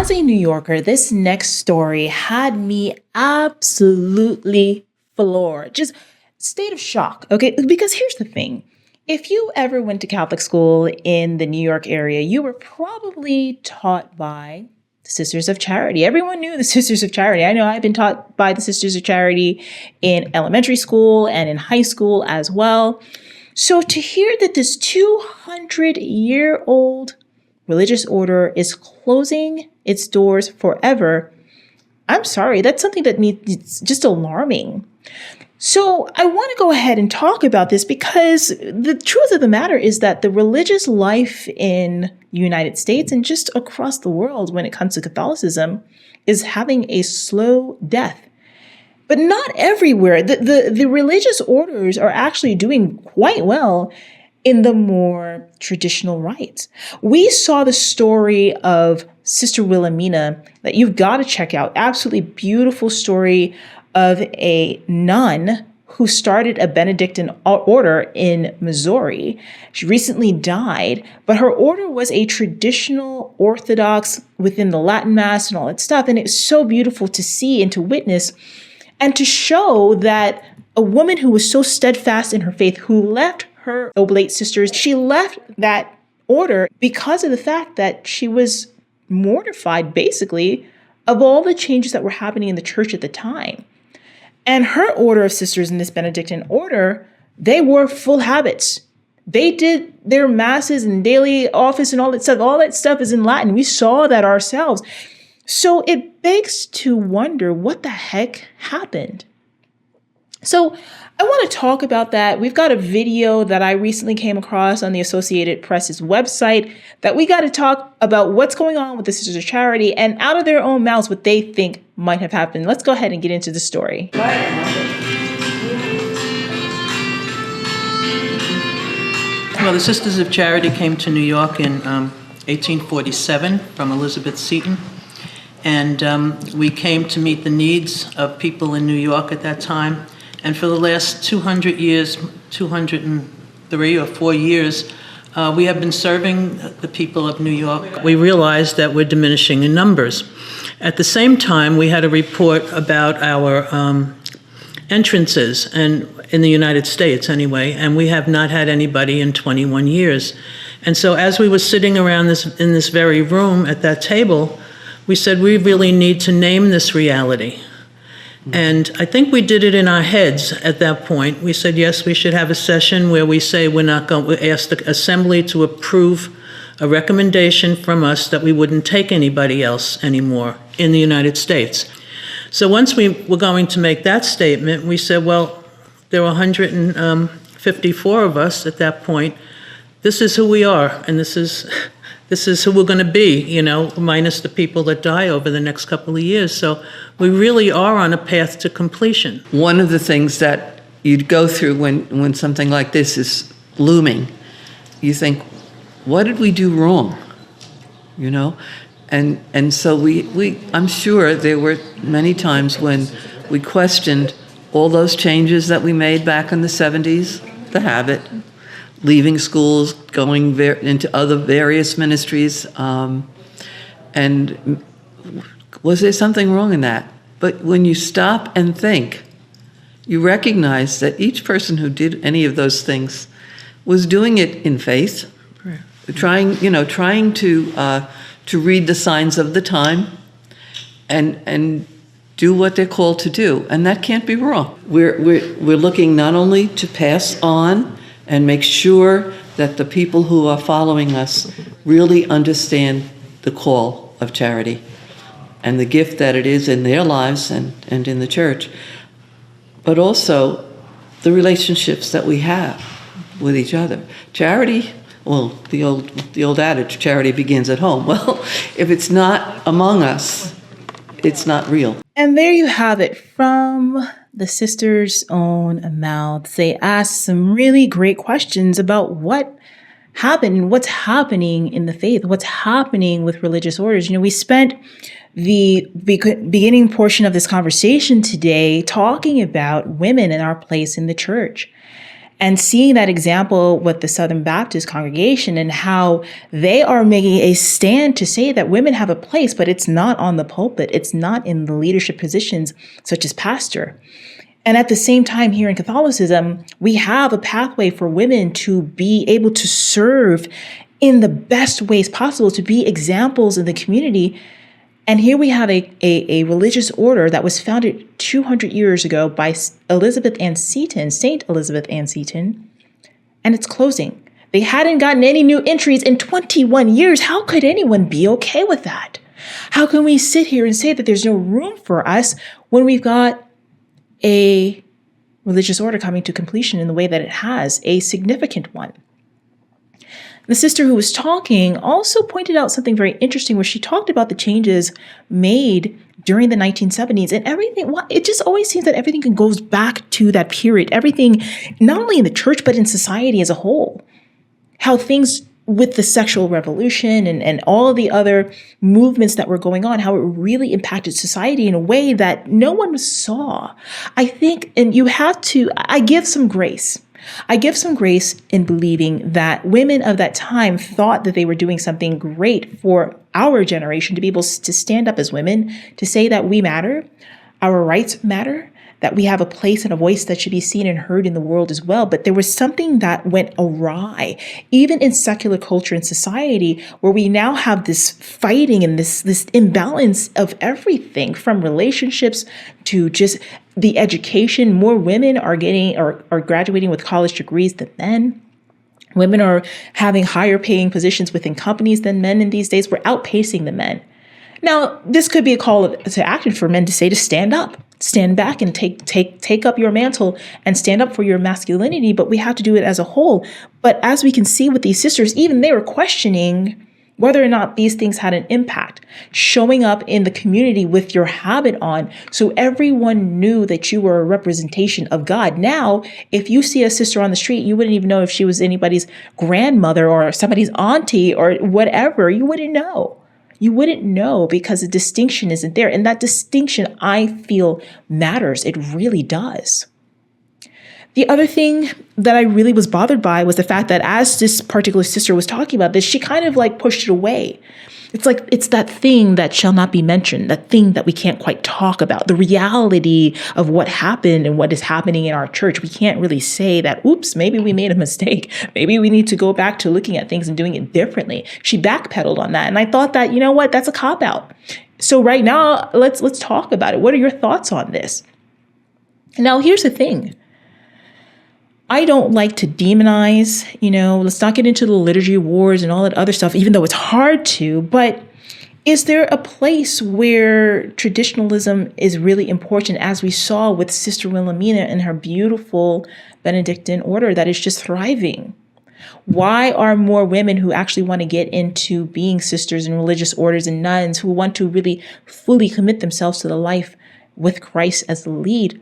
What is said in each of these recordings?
as a New Yorker, this next story had me absolutely floored. Just state of shock, okay? Because here's the thing. If you ever went to Catholic school in the New York area, you were probably taught by the Sisters of Charity. Everyone knew the Sisters of Charity. I know I've been taught by the Sisters of Charity in elementary school and in high school as well. So to hear that this 200-year-old religious order is closing its doors forever, I'm sorry, that's something that it's just alarming. So I want to go ahead and talk about this because the truth of the matter is that the religious life in the United States and just across the world when it comes to Catholicism is having a slow death. But not everywhere. The religious orders are actually doing quite well in the more traditional rites. We saw the story of Sister Wilhelmina that you've got to check out. Absolutely beautiful story of a nun who started a Benedictine order in Missouri. She recently died, but her order was a traditional Orthodox within the Latin Mass and all that stuff. And it's so beautiful to see and to witness and to show that a woman who was so steadfast in her faith, who left her Oblate sisters, she left that order because of the fact that she was mortified, basically, of all the changes that were happening in the church at the time. And her order of sisters in this Benedictine order, they wore full habits. They did their masses and daily office and all that stuff. All that stuff is in Latin. We saw that ourselves. So it begs to wonder what the heck happened. So I want to talk about that. We've got a video that I recently came across on the Associated Press's website that we got to talk about what's going on with the Sisters of Charity and out of their own mouths what they think might have happened. Let's go ahead and get into the story. Well, the Sisters of Charity came to New York in 1847 from Elizabeth Seton. And we came to meet the needs of people in New York at that time. And for the last 200 years, 203 or 4 years, we have been serving the people of New York. We realized that we're diminishing in numbers. At the same time, we had a report about our entrances, and in the United States anyway, and we have not had anybody in 21 years. And so as we were sitting around in this very room at that table, we said, we really need to name this reality. And I think we did it in our heads at that point. We said, yes, we should have a session where we say we ask the assembly to approve a recommendation from us that we wouldn't take anybody else anymore in the United States. So once we were going to make that statement, we said, well, there were 154 of us at that point. This is who we are, and this is who we're going to be, minus the people that die over the next couple of years. So we really are on a path to completion. One of the things that you'd go through when something like this is looming, you think, what did we do wrong? And so we I'm sure there were many times when we questioned all those changes that we made back in the 70s, the habit, leaving schools, going into other various ministries, and was there something wrong in that? But when you stop and think, you recognize that each person who did any of those things was doing it in faith, trying to read the signs of the time, and do what they're called to do, and that can't be wrong. We're looking not only to pass on and make sure that the people who are following us really understand the call of charity and the gift that it is in their lives and in the church, but also the relationships that we have with each other. Charity, well, the old adage, charity begins at home. Well, if it's not among us, it's not real. And there you have it from the sisters' own mouths. They asked some really great questions about what happened and what's happening in the faith, what's happening with religious orders. We spent the beginning portion of this conversation today talking about women and our place in the church. And seeing that example with the Southern Baptist congregation and how they are making a stand to say that women have a place, but it's not on the pulpit. It's not in the leadership positions such as pastor. And at the same time, here in Catholicism, we have a pathway for women to be able to serve in the best ways possible, to be examples in the community. And here we have a religious order that was founded 200 years ago by Elizabeth Ann Seton, Saint Elizabeth Ann Seton, and it's closing. They hadn't gotten any new entries in 21 years. How could anyone be okay with that? How can we sit here and say that there's no room for us when we've got a religious order coming to completion in the way that it has, a significant one? The sister who was talking also pointed out something very interesting where she talked about the changes made during the 1970s and everything. Well, it just always seems that everything goes back to that period. Everything, not only in the church, but in society as a whole. How things with the sexual revolution and all of the other movements that were going on, how it really impacted society in a way that no one saw. I think, and you have to, I give some grace. I give some grace in believing that women of that time thought that they were doing something great for our generation to be able to stand up as women, to say that we matter, our rights matter, that we have a place and a voice that should be seen and heard in the world as well. But there was something that went awry, even in secular culture and society, where we now have this fighting and this imbalance of everything from relationships to just the education. More women are graduating with college degrees than men. Women are having higher paying positions within companies than men in these days. We're outpacing the men. Now, this could be a call to action for men to say to stand up, stand back and take up your mantle and stand up for your masculinity. But we have to do it as a whole. But as we can see with these sisters, even they were questioning whether or not these things had an impact, showing up in the community with your habit on, so everyone knew that you were a representation of God. Now, if you see a sister on the street, you wouldn't even know if she was anybody's grandmother or somebody's auntie or whatever. You wouldn't know. You wouldn't know because the distinction isn't there. And that distinction, I feel, matters. It really does. The other thing that I really was bothered by was the fact that as this particular sister was talking about this, she kind of like pushed it away. It's like, it's that thing that shall not be mentioned, that thing that we can't quite talk about, the reality of what happened and what is happening in our church. We can't really say that, oops, maybe we made a mistake. Maybe we need to go back to looking at things and doing it differently. She backpedaled on that. And I thought that, you know what, that's a cop-out. So right now, let's talk about it. What are your thoughts on this? Now, here's the thing. I don't like to demonize, let's not get into the liturgy wars and all that other stuff, even though it's hard to. But is there a place where traditionalism is really important, as we saw with Sister Wilhelmina and her beautiful Benedictine order that is just thriving? Why are more women who actually want to get into being sisters in religious orders and nuns, who want to really fully commit themselves to the life with Christ as the lead?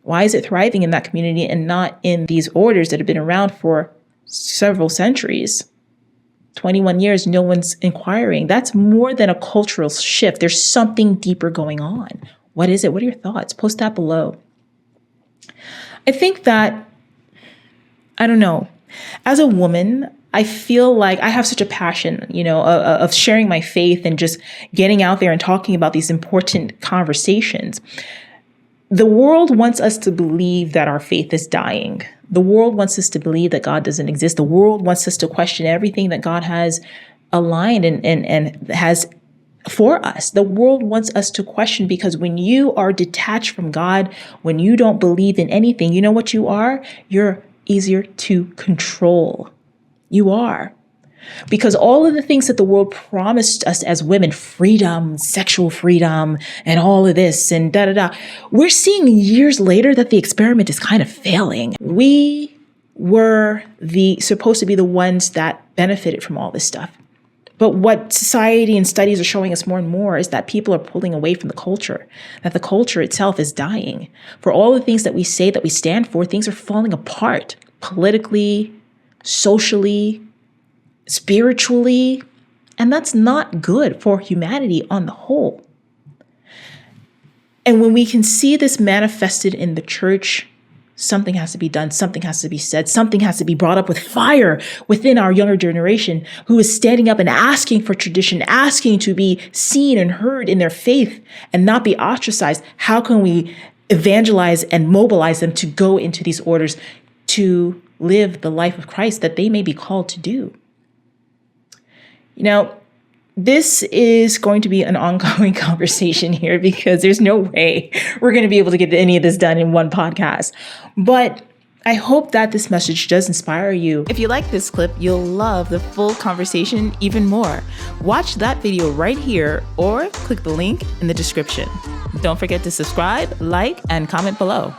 Why is it thriving in that community and not in these orders that have been around for several centuries? 21 years, no one's inquiring. That's more than a cultural shift. There's something deeper going on. What is it? What are your thoughts? Post that below. I think that, I don't know, as a woman, I feel like I have such a passion, of sharing my faith and just getting out there and talking about these important conversations. The world wants us to believe that our faith is dying. The world wants us to believe that God doesn't exist. The world wants us to question everything that God has aligned and has for us. The world wants us to question, because when you are detached from God, when you don't believe in anything, you know what you are? You're easier to control. You are. Because all of the things that the world promised us as women, freedom, sexual freedom, and all of this and we're seeing years later that the experiment is kind of failing. We were supposed to be the ones that benefited from all this stuff. But what society and studies are showing us more and more is that people are pulling away from the culture, that the culture itself is dying. For all the things that we say that we stand for, things are falling apart politically, socially, spiritually, and that's not good for humanity on the whole. And when we can see this manifested in the church, something has to be done. Something has to be said. Something has to be brought up with fire within our younger generation who is standing up and asking for tradition, asking to be seen and heard in their faith and not be ostracized. How can we evangelize and mobilize them to go into these orders to live the life of Christ that they may be called to do? This is going to be an ongoing conversation here because there's no way we're going to be able to get any of this done in one podcast. But I hope that this message does inspire you. If you like this clip, you'll love the full conversation even more. Watch that video right here or click the link in the description. Don't forget to subscribe, like, and comment below.